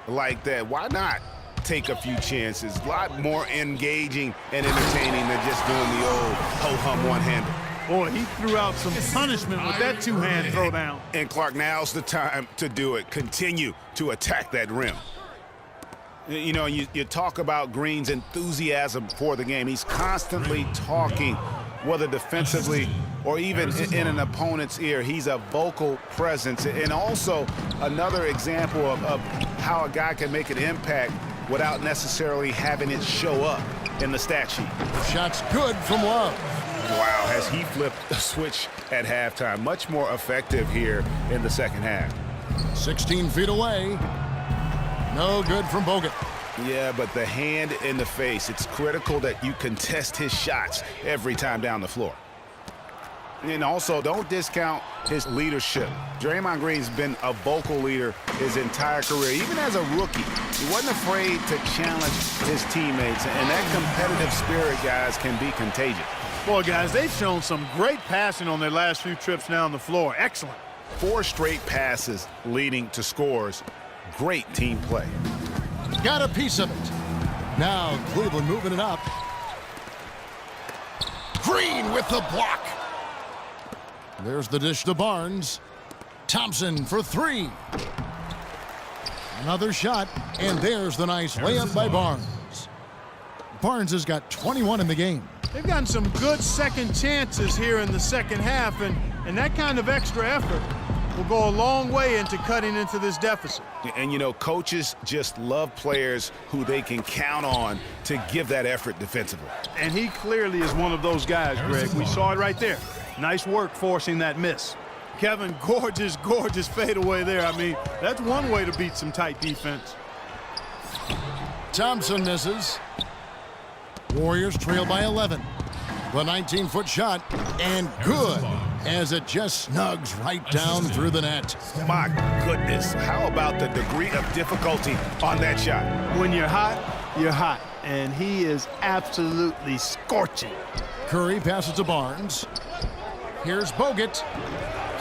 like that, why not take a few chances? A lot more engaging and entertaining than just doing the old ho-hum one-hander. Boy, he threw out some punishment with that two-hand throwdown. And Clark, now's the time to do it. Continue to attack that rim. You know, you talk about Green's enthusiasm for the game. He's constantly talking, whether defensively or even in an opponent's ear. He's a vocal presence. And also another example of how a guy can make an impact without necessarily having it show up in the stat sheet. Shot's good from Love. Wow, has he flipped the switch at halftime. Much more effective here in the second half. 16 feet away. No good from Bogut. Yeah, but the hand in the face, it's critical that you contest his shots every time down the floor. And also, don't discount his leadership. Draymond Green's been a vocal leader his entire career. Even as a rookie, he wasn't afraid to challenge his teammates. And that competitive spirit, guys, can be contagious. Boy, guys, they've shown some great passing on their last few trips down the floor. Excellent. 4 straight passes leading to scores. Great team play. Got a piece of it. Now Cleveland moving it up. Green with the block. There's the dish to Barnes. Thompson for 3. Another shot, and there's the nice layup by Barnes. Barnes has got 21 in the game. They've gotten some good second chances here in the second half, and that kind of extra effort will go a long way into cutting into this deficit. And, you know, coaches just love players who they can count on to give that effort defensively. And he clearly is one of those guys, Greg. We saw it right there. Nice work forcing that miss. Kevin, gorgeous, gorgeous fadeaway there. I mean, that's one way to beat some tight defense. Thompson misses. Warriors trail by 11. The 19-foot shot, and good, as it just snugs right down through the net. My goodness, how about the degree of difficulty on that shot? When you're hot, you're hot. And he is absolutely scorching. Curry passes to Barnes. Here's Bogut.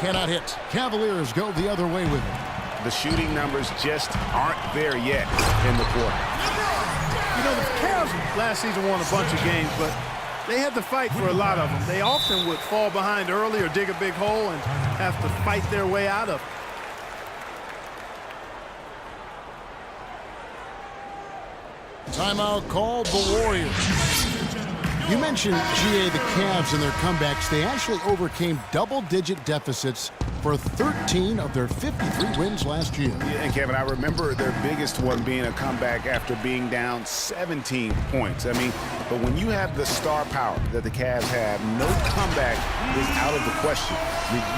Cannot hit. Cavaliers go the other way with it. The shooting numbers just aren't there yet in the quarter. You know, the Cavs last season won a bunch of games, but they had to fight for a lot of them. They often would fall behind early or dig a big hole and have to fight their way out of it. Timeout called the Warriors. You mentioned, GA, the Cavs and their comebacks. They actually overcame double-digit deficits for 13 of their 53 wins last year. Yeah, and Kevin, I remember their biggest one being a comeback after being down 17 points. I mean, but when you have the star power that the Cavs have, no comeback is out of the question.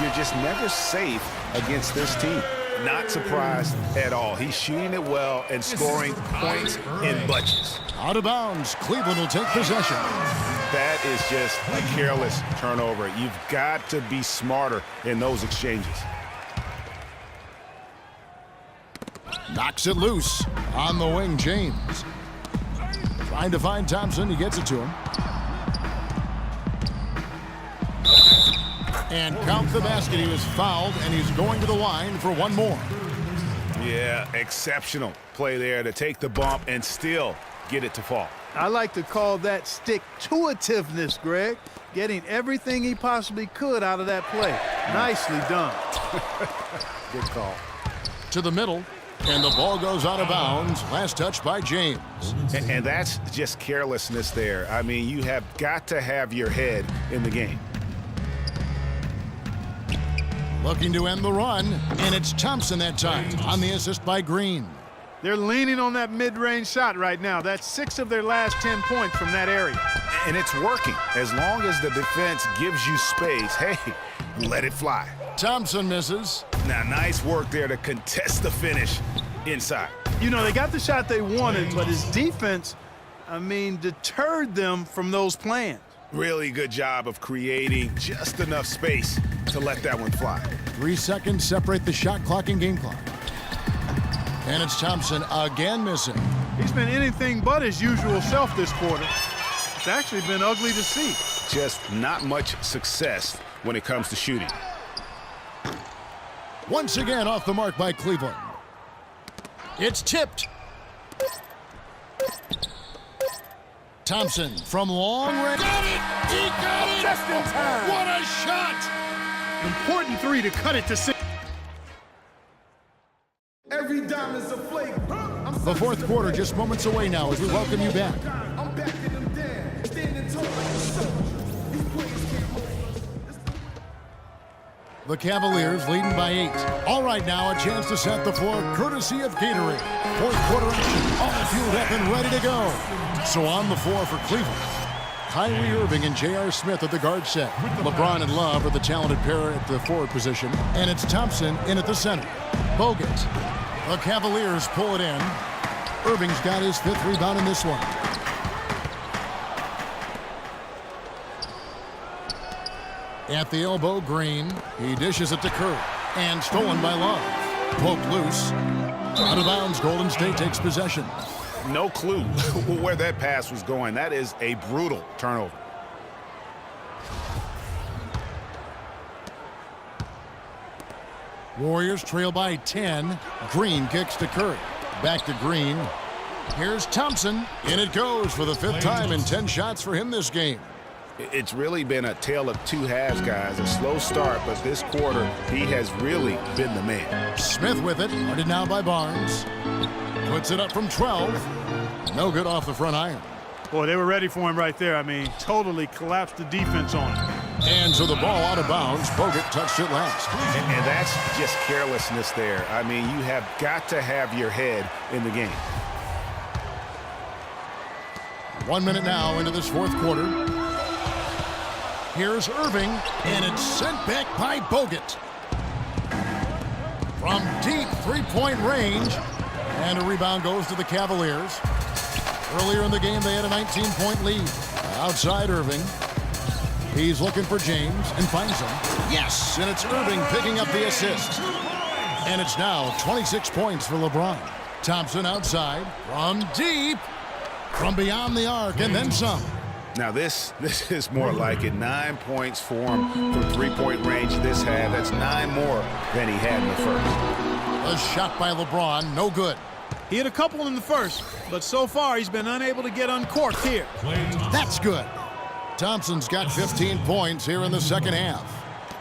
You're just never safe against this team. Not surprised at all. He's shooting it well and scoring points in bunches. Out of bounds. Cleveland will take possession. That is just a careless turnover. You've got to be smarter in those exchanges. Knocks it loose. On the wing, James. Trying to find Thompson. He gets it to him. And count the basket. He was fouled, and he's going to the line for one more. Yeah, exceptional play there to take the bump and still get it to fall. I like to call that stick-to-itiveness, Greg. Getting everything he possibly could out of that play. Nicely done. Good call. To the middle, and the ball goes out of bounds. Last touch by James. And that's just carelessness there. I mean, you have got to have your head in the game. Looking to end the run, and it's Thompson that time on the assist by Green. They're leaning on that mid-range shot right now. That's 6 of their last 10 points from that area. And it's working. As long as the defense gives you space, hey, let it fly. Thompson misses. Now, nice work there to contest the finish inside. You know, they got the shot they wanted, but his defense, I mean, deterred them from those plans. Really good job of creating just enough space to let that one fly. 3 seconds separate the shot clock and game clock. And it's Thompson again missing. He's been anything but his usual self this quarter. It's actually been ugly to see. Just not much success when it comes to shooting. Once again off the mark by Cleveland. It's tipped. Thompson from long range. Got it! He got it! Just in time. What a shot! Important three to cut it to 6. Every dime is a flavor. The fourth quarter just moments away now as we welcome you back. I'm backing them down, standing tall like a soldier. These players can't hold us. The Cavaliers leading by 8. All right, now a chance to set the floor courtesy of Gatorade. Fourth quarter action, all fueled up and ready to go. So on the floor for Cleveland, Kyrie Irving and J.R. Smith at the guard set. LeBron and Love are the talented pair at the forward position. And it's Thompson in at the center. Bogut. The Cavaliers pull it in. Irving's got his 5th rebound in this one. At the elbow, Green. He dishes it to Kerr. And stolen by Love. Poked loose. Out of bounds, Golden State takes possession. No clue where that pass was going. That is a brutal turnover. Warriors trail by 10. Green kicks to Curry. Back to Green. Here's Thompson. In it goes for the 5th time in 10 shots for him this game. It's really been a tale of two halves, guys. A slow start, but this quarter, he has really been the man. Smith with it. Guarded now by Barnes. Puts it up from 12. No good off the front iron. Boy, they were ready for him right there. I mean, totally collapsed the defense on him. And so the ball out of bounds. Bogut touched it last. And that's just carelessness there. I mean, you have got to have your head in the game. 1 minute now into this fourth quarter. Here's Irving, and it's sent back by Bogut. From deep three-point range, and a rebound goes to the Cavaliers. Earlier in the game, they had a 19-point lead. Outside Irving. He's looking for James and finds him. Yes, and it's Irving picking up the assist. And it's now 26 points for LeBron. Thompson outside from deep, from beyond the arc, and then some. Now this is more like it. 9 points for him from three-point range this half. That's 9 more than he had in the first. A shot by LeBron, no good. He had a couple in the first, but so far he's been unable to get uncorked here. That's good. Thompson's got 15 points here in the second half.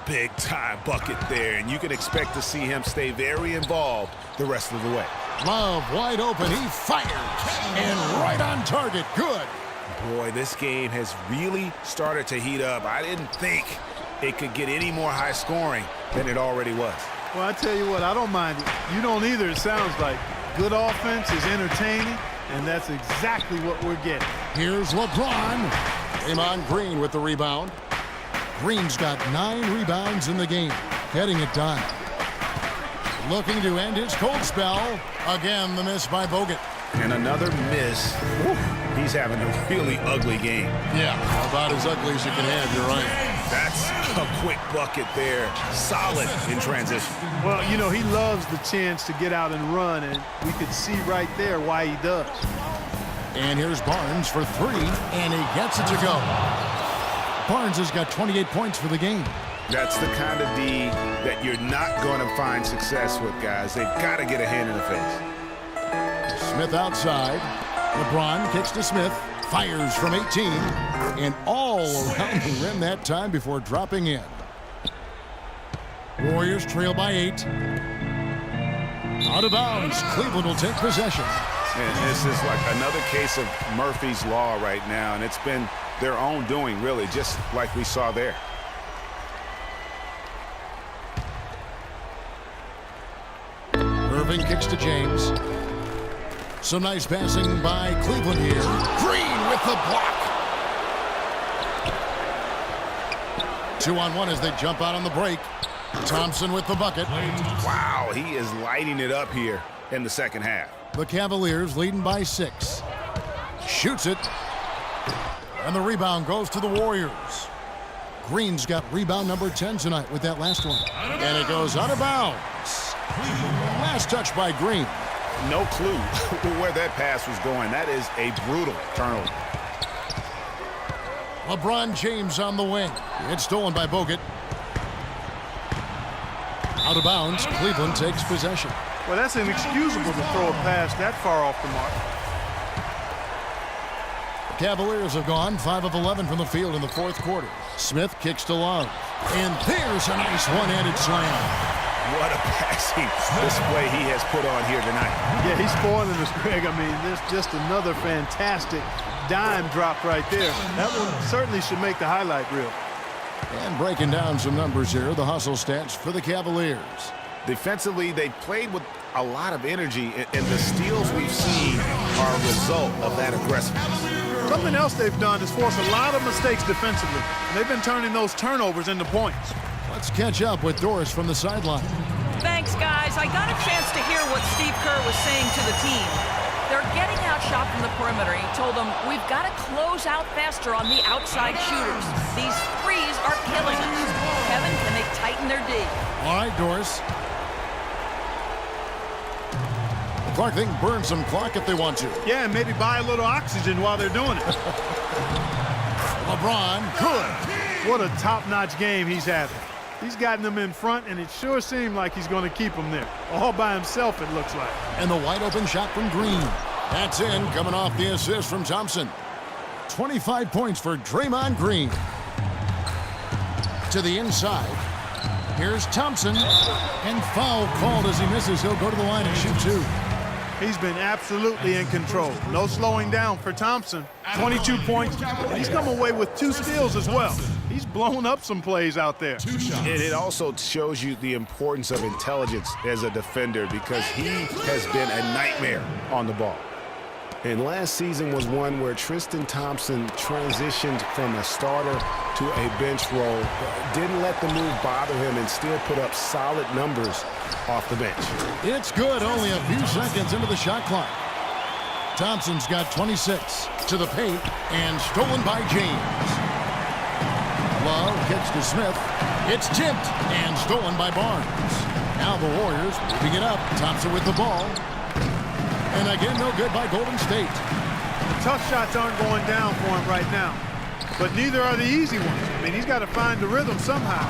Big time bucket there, and you can expect to see him stay very involved the rest of the way. Love wide open, he fires, and right on target, good. Boy, this game has really started to heat up. I didn't think it could get any more high scoring than it already was. Well, I tell you what, I don't mind it. You don't either, it sounds like. Good offense is entertaining, and that's exactly what we're getting. Here's LeBron. Draymond Green with the rebound. Green's got 9 rebounds in the game, getting it done. Looking to end his cold spell. Again, the miss by Bogut. And another miss. Woo, he's having a really ugly game. Yeah, about as ugly as you can have, you're right. That's a quick bucket there. Solid in transition. Well, you know, he loves the chance to get out and run, and we could see right there why he does. And here's Barnes for 3, and he gets it to go. Barnes has got 28 points for the game. That's the kind of D that you're not going to find success with, guys. They've got to get a hand in the face. Smith outside. LeBron kicks to Smith. Fires from 18. And all around the rim that time before dropping in. Warriors trail by 8. Out of bounds. Cleveland will take possession. And this is like another case of Murphy's Law right now. And it's been their own doing, really, just like we saw there. Irving kicks to James. Some nice passing by Cleveland here. Green with the block. 2-on-1 as they jump out on the break. Thompson with the bucket. Wow, he is lighting it up here in the second half. The Cavaliers leading by 6. Shoots it. And the rebound goes to the Warriors. Green's got rebound number 10 tonight with that last one. And it goes out of bounds. Last touch by Green. No clue where that pass was going. That is a brutal turnover. LeBron James on the wing. It's stolen by Bogut. Out of bounds. Cleveland takes possession. Well, that's inexcusable to throw a pass that far off the mark. The Cavaliers have gone 5 of 11 from the field in the fourth quarter. Smith kicks to Love. And there's a nice one-handed slam. What a passing display he has put on here tonight. Yeah, he's spoiling us, Greg. I mean, there's just another fantastic dime drop right there. That one certainly should make the highlight reel. And breaking down some numbers here, the hustle stats for the Cavaliers. Defensively, they played with a lot of energy, and the steals we've seen are a result of that aggressiveness. Something else they've done is force a lot of mistakes defensively. And they've been turning those turnovers into points. Let's catch up with Doris from the sideline. Thanks, guys. I got a chance to hear what Steve Kerr was saying to the team. They're getting outshot from the perimeter. He told them, we've got to close out faster on the outside shooters. These threes are killing us. Kevin, can they tighten their D? All right, Doris. Clark, they can burn some clock if they want to. Yeah, and maybe buy a little oxygen while they're doing it. LeBron, good. What a top-notch game he's having. He's gotten them in front, and it sure seemed like he's going to keep them there. All by himself, it looks like. And the wide-open shot from Green. That's in, coming off the assist from Thompson. 25 points for Draymond Green. To the inside. Here's Thompson. And foul called as he misses. He'll go to the line and shoot two. He's been absolutely in control. No slowing down for Thompson. 22 points. He's come away with 2 steals as well. He's blown up some plays out there. And it also shows you the importance of intelligence as a defender, because he has been a nightmare on the ball. And last season was one where Tristan Thompson transitioned from a starter to a bench role, didn't let the move bother him, and still put up solid numbers off the bench. It's good, only a few seconds into the shot clock. Thompson's got 26 to the paint, and stolen by James. Love gets to Smith. It's tipped and stolen by Barnes. Now the Warriors moving it up. Thompson with the ball. And again, no good by Golden State. The tough shots aren't going down for him right now, but neither are the easy ones. I mean, he's got to find the rhythm somehow.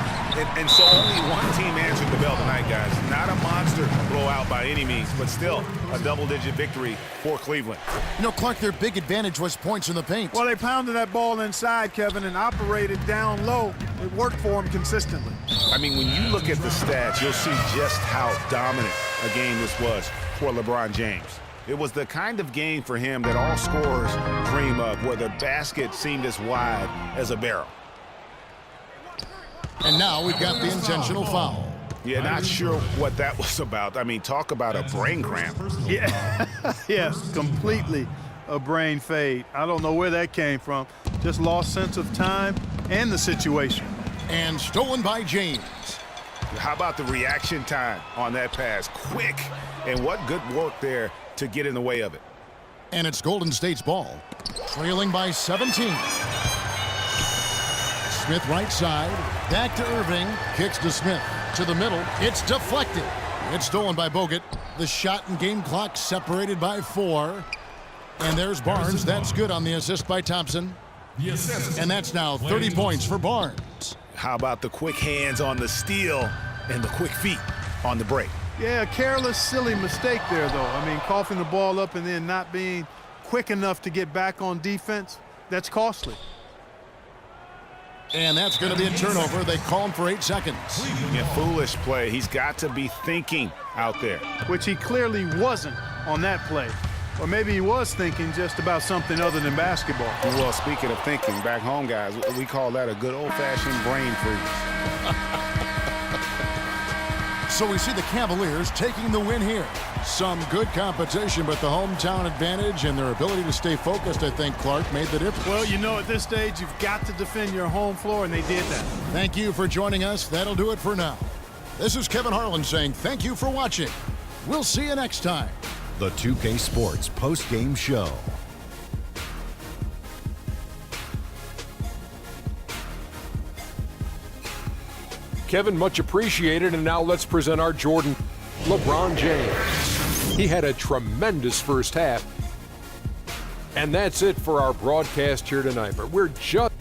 And so only one team answered the bell tonight, guys. Not a monster blowout by any means, but still a double-digit victory for Cleveland. You know, Clark, their big advantage was points in the paint. Well, they pounded that ball inside, Kevin, and operated down low. It worked for him consistently. I mean, when you look at the stats, you'll see just how dominant a game this was for LeBron James. It was the kind of game for him that all scorers dream of, where the basket seemed as wide as a barrel. And now we've got the intentional foul. Yeah, not sure what that was about. I mean, talk about a brain cramp. Yeah, yes, completely a brain fade. I don't know where that came from. Just lost sense of time and the situation. And stolen by James. How about the reaction time on that pass? Quick, and what good work there to get in the way of it. And it's Golden State's ball, trailing by 17. Smith right side, back to Irving, kicks to Smith. To the middle, it's deflected. It's stolen by Bogut. The shot and game clock separated by 4. And there's Barnes. That's good on the assist by Thompson. And that's now 30 points for Barnes. How about the quick hands on the steal and the quick feet on the break? Yeah, a careless, silly mistake there, though. I mean, coughing the ball up and then not being quick enough to get back on defense, that's costly. And that's going to be a turnover. They call him for 8 seconds. Yeah, foolish play. He's got to be thinking out there. Which he clearly wasn't on that play. Or maybe he was thinking just about something other than basketball. Well, speaking of thinking, back home, guys, we call that a good old-fashioned brain freeze. So we see the Cavaliers taking the win here. Some good competition, but the hometown advantage and their ability to stay focused, I think, Clark, made the difference. Well, you know, at this stage, you've got to defend your home floor, and they did that. Thank you for joining us. That'll do it for now. This is Kevin Harlan saying thank you for watching. We'll see you next time. The 2K Sports post-game show. Kevin, much appreciated, and now let's present our Jordan, LeBron James. He had a tremendous first half. And that's it for our broadcast here tonight, but we're just